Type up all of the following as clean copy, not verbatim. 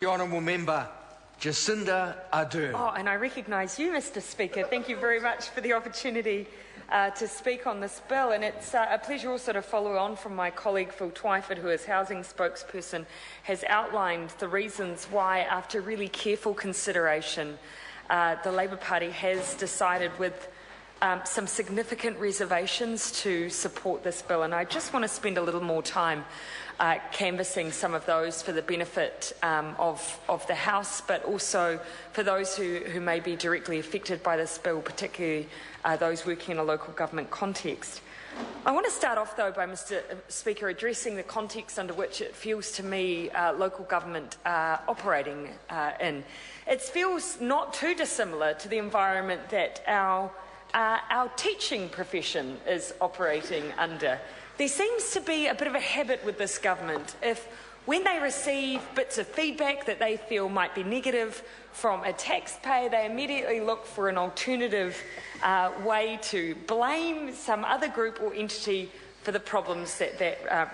The Honourable Member Jacinda Ardern. Oh, and I recognise you, Mr Speaker. Thank you very much for the opportunity to speak on this bill. And it's a pleasure also to follow on from my colleague Phil Twyford, who as housing spokesperson has outlined the reasons why, after really careful consideration, the Labour Party has decided with some significant reservations to support this bill. And I just want to spend a little more time canvassing some of those for the benefit of the House, but also for those who may be directly affected by this bill, particularly those working in a local government context. I want to start off, though, by, Mr Speaker, addressing the context under which it feels to me local government operating in. It feels not too dissimilar to the environment that our teaching profession is operating under. There seems to be a bit of a habit with this government. When they receive bits of feedback that they feel might be negative from a taxpayer, they immediately look for an alternative way to blame some other group or entity for the problems that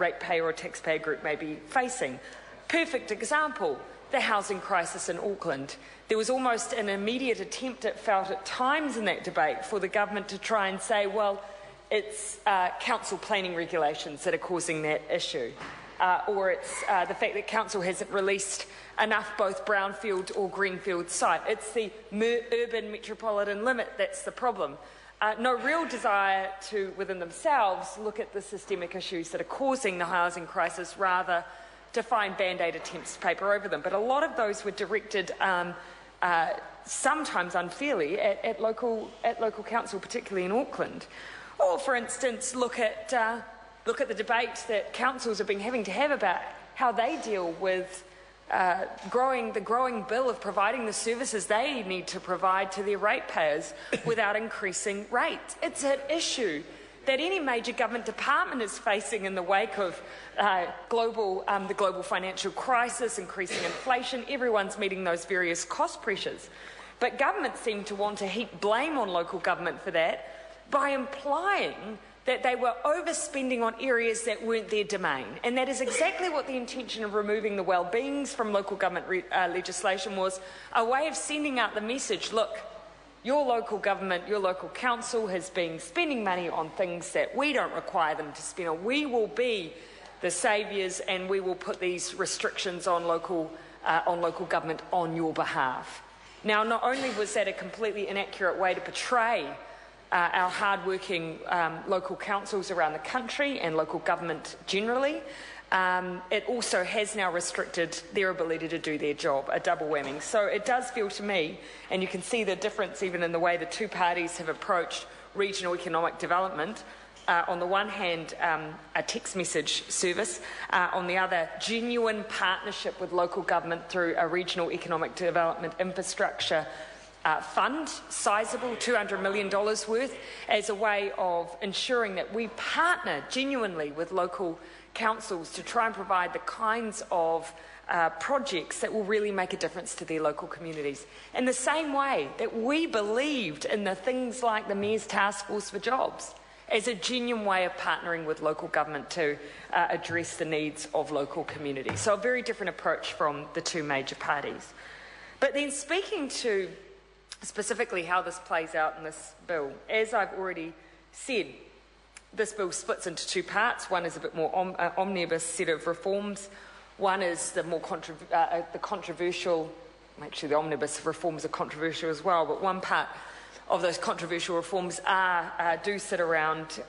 ratepayer or taxpayer group may be facing. Perfect example, the housing crisis in Auckland. There was almost an immediate attempt, it felt at times in that debate, for the government to try and say, well, it's council planning regulations that are causing that issue, or it's the fact that council hasn't released enough both brownfield or greenfield site. It's the urban metropolitan limit that's the problem. No real desire to, within themselves, look at the systemic issues that are causing the housing crisis, rather to find band-aid attempts to paper over them. But a lot of those were directed sometimes unfairly at local council, particularly in Auckland. Or, for instance, look at the debate that councils have been having to have about how they deal with the growing bill of providing the services they need to provide to their ratepayers without increasing rates. It's an issue that any major government department is facing in the wake of the global financial crisis, increasing inflation. Everyone's meeting those various cost pressures. But governments seem to want to heap blame on local government for that, by implying that they were overspending on areas that weren't their domain. And that is exactly what the intention of removing the well-beings from local government legislation was, a way of sending out the message, look, your local government, your local council has been spending money on things that we don't require them to spend on. We will be the saviours and we will put these restrictions on local government on your behalf. Now, not only was that a completely inaccurate way to portray our hard-working local councils around the country and local government generally, it also has now restricted their ability to do their job, a double whammy. So it does feel to me, and you can see the difference even in the way the two parties have approached regional economic development. On the one hand, a text message service, on the other, genuine partnership with local government through a regional economic development infrastructure fund, sizable, $200 million worth, as a way of ensuring that we partner genuinely with local councils to try and provide the kinds of projects that will really make a difference to their local communities. In the same way that we believed in the things like the Mayor's Task Force for Jobs as a genuine way of partnering with local government to address the needs of local communities. So a very different approach from the two major parties. But then speaking to specifically how this plays out in this bill, as I've already said, this bill splits into two parts. One is a bit more omnibus set of reforms. One is the more controversial, actually the omnibus reforms are controversial as well, but one part of those controversial reforms do sit around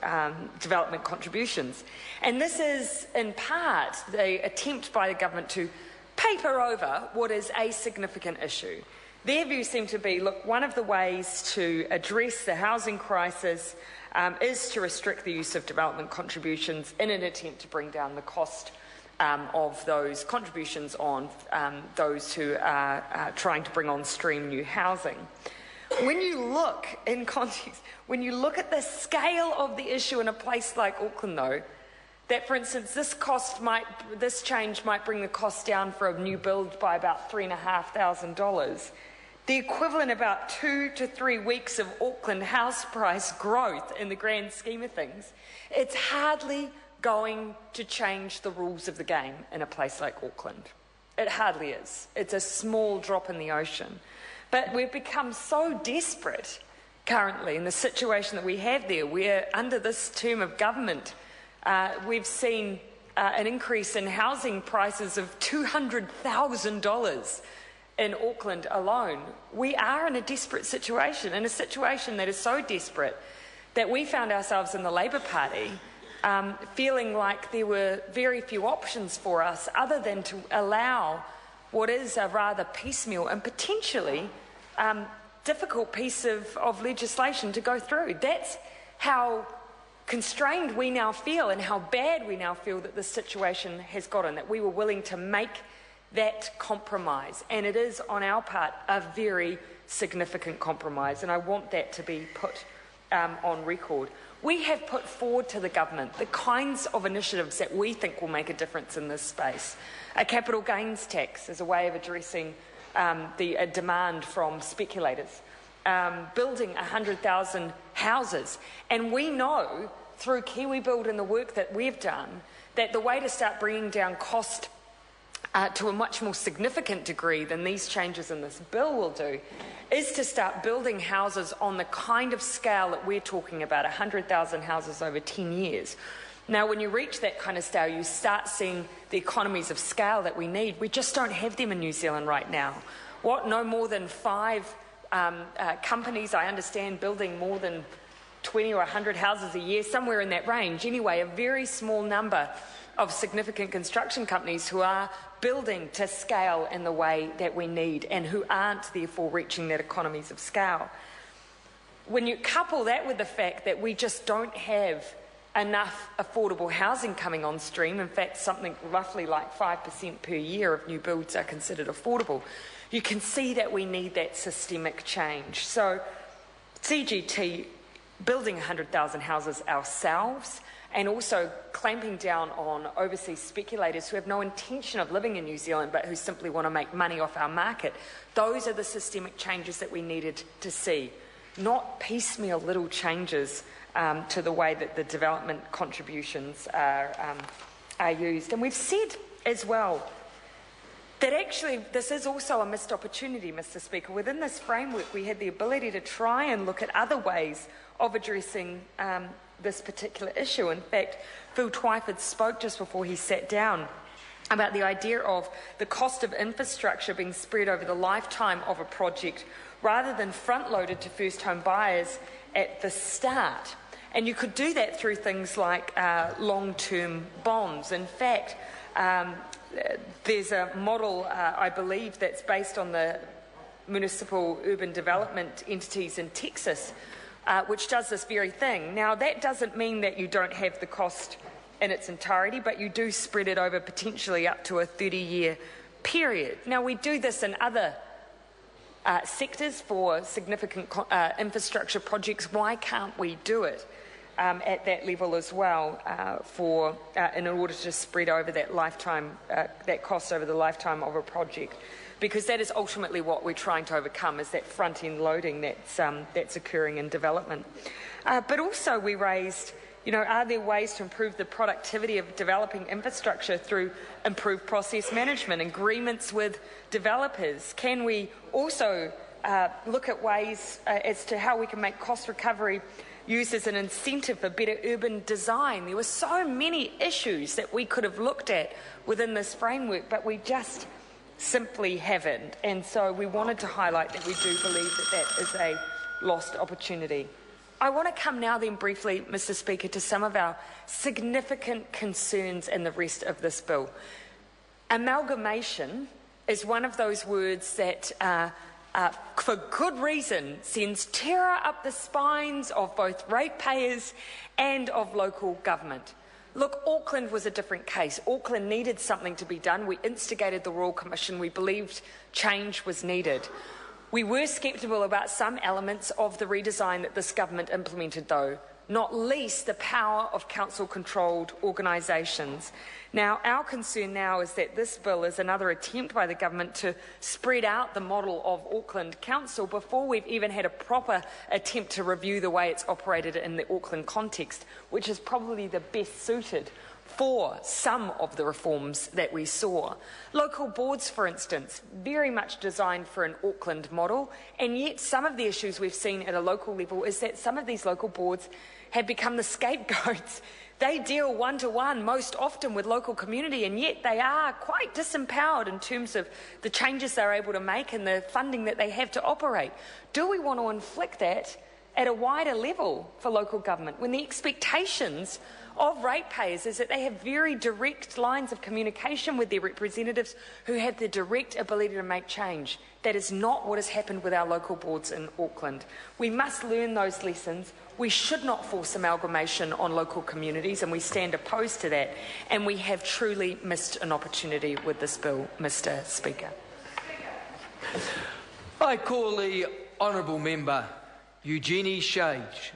development contributions. And this is, in part, the attempt by the government to paper over what is a significant issue. Their view seemed to be, look, one of the ways to address the housing crisis is to restrict the use of development contributions in an attempt to bring down the cost of those contributions on those who are trying to bring on stream new housing. When you look in context, when you look at the scale of the issue in a place like Auckland, though, that, for instance, this change might bring the cost down for a new build by about $3,500. The equivalent about 2 to 3 weeks of Auckland house price growth in the grand scheme of things, it's hardly going to change the rules of the game in a place like Auckland. It hardly is. It's a small drop in the ocean. But we've become so desperate currently in the situation that we have there, where under this term of government, we've seen an increase in housing prices of $200,000 in Auckland alone. We are in a desperate situation, in a situation that is so desperate that we found ourselves in the Labour Party feeling like there were very few options for us other than to allow what is a rather piecemeal and potentially difficult piece of legislation to go through. That's how constrained we now feel and how bad we now feel that this situation has gotten, that we were willing to make that compromise. And it is, on our part, a very significant compromise, and I want that to be put on record. We have put forward to the government the kinds of initiatives that we think will make a difference in this space. A capital gains tax as a way of addressing the demand from speculators. Building 100,000 houses. And we know, through KiwiBuild and the work that we've done, that the way to start bringing down cost to a much more significant degree than these changes in this bill will do is to start building houses on the kind of scale that we're talking about, 100,000 houses over 10 years. Now, when you reach that kind of scale, you start seeing the economies of scale that we need. We just don't have them in New Zealand right now. No more than 5 companies, I understand, building more than 20 or 100 houses a year, somewhere in that range. Anyway, a very small number of significant construction companies who are building to scale in the way that we need and who aren't therefore reaching that economies of scale. When you couple that with the fact that we just don't have enough affordable housing coming on stream, in fact something roughly like 5% per year of new builds are considered affordable, you can see that we need that systemic change. So CGT, building 100,000 houses ourselves, and also clamping down on overseas speculators who have no intention of living in New Zealand but who simply want to make money off our market. Those are the systemic changes that we needed to see, not piecemeal little changes to the way that the development contributions are used. And we've said as well that actually this is also a missed opportunity, Mr. Speaker. Within this framework, we had the ability to try and look at other ways of addressing this particular issue. In fact, Phil Twyford spoke just before he sat down about the idea of the cost of infrastructure being spread over the lifetime of a project rather than front-loaded to first-home buyers at the start. And you could do that through things like long-term bonds. In fact, there's a model, I believe, that's based on the municipal urban development entities in Texas, which does this very thing. Now, that doesn't mean that you don't have the cost in its entirety, but you do spread it over potentially up to a 30-year period. Now, we do this in other sectors for significant infrastructure projects. Why can't we do it at that level as well in order to spread over that lifetime, that cost over the lifetime of a project? Because that is ultimately what we're trying to overcome, is that front-end loading that's occurring in development. But also we raised, are there ways to improve the productivity of developing infrastructure through improved process management, agreements with developers? Can we also look at ways as to how we can make cost recovery used as an incentive for better urban design? There were so many issues that we could have looked at within this framework, but we just simply haven't. And so we wanted to highlight that we do believe that that is a lost opportunity. I want to come now then briefly, Mr. Speaker, to some of our significant concerns in the rest of this bill. Amalgamation is one of those words that for good reason sends terror up the spines of both ratepayers and of local government. Look, Auckland was a different case. Auckland needed something to be done. We instigated the Royal Commission. We believed change was needed. We were sceptical about some elements of the redesign that this government implemented, though, not least the power of council-controlled organisations. Now, our concern now is that this bill is another attempt by the government to spread out the model of Auckland Council before we've even had a proper attempt to review the way it's operated in the Auckland context, which is probably the best suited for some of the reforms that we saw. Local boards, for instance, very much designed for an Auckland model, and yet some of the issues we've seen at a local level is that some of these local boards have become the scapegoats. They deal one-to-one most often with local community, and yet they are quite disempowered in terms of the changes they're able to make and the funding that they have to operate. Do we want to inflict that at a wider level for local government when the expectations of ratepayers is that they have very direct lines of communication with their representatives who have the direct ability to make change? That is not what has happened with our local boards in Auckland. We must learn those lessons. We should not force amalgamation on local communities, and we stand opposed to that. And we have truly missed an opportunity with this bill, Mr. Speaker. I call the honourable member Eugenie Shage.